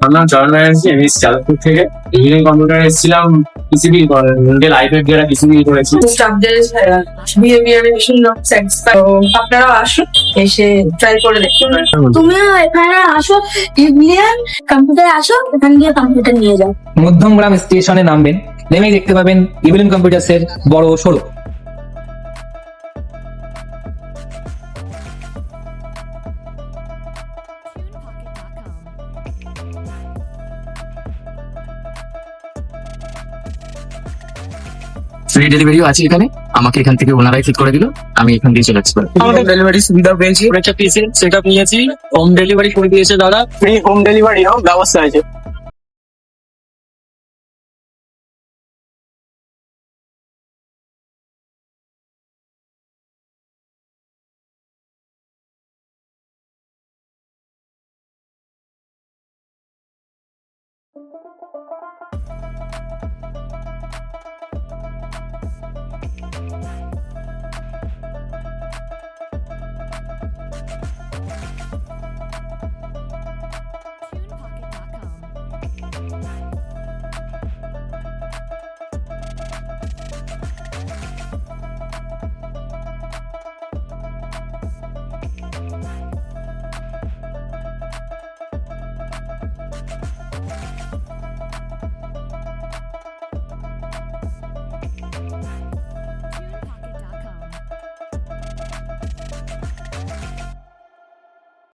আমার নাম চয়ন ব্যানার্জি, আমি এসেছি যাদবপুর থেকে। ইঞ্জিনিয়ারিং কম্পিউটার এসেছিলাম, পিসিবি ইন্টেল আই5 দিয়ে পিসিবি করেছি। স্টাফদের বিহেভিয়ারে ভীষণ স্যাটিসফাই। আপনারা আসুন, এসে ট্রাই করে দেখতে পারেন। তুমিও এখানে আসো, ইউনিয়ন কম্পিউটার আসো, এখান দিয়ে কম্পিউটার নিয়ে যাও। মধ্যমগ্রাম স্টেশনে নামবেন, নেমেই দেখতে পাবেন ইভিলিন কম্পিউটার্সের বড় শোরুম। ফ্রি ডেলিভারিও আছে এখানে, আমাকে এখান থেকে ওনারাই ঠিক করে দিল, আমি এখান দিয়ে চলে আসতে পারি। আমাদের ডেলিভারি সুবিধা পেয়েছি, একটা পিসি সেট আপ নিয়েছি, হোম ডেলিভারি করে দিয়েছে দাদা। ফ্রি হোম ডেলিভারিরও ব্যবস্থা আছে।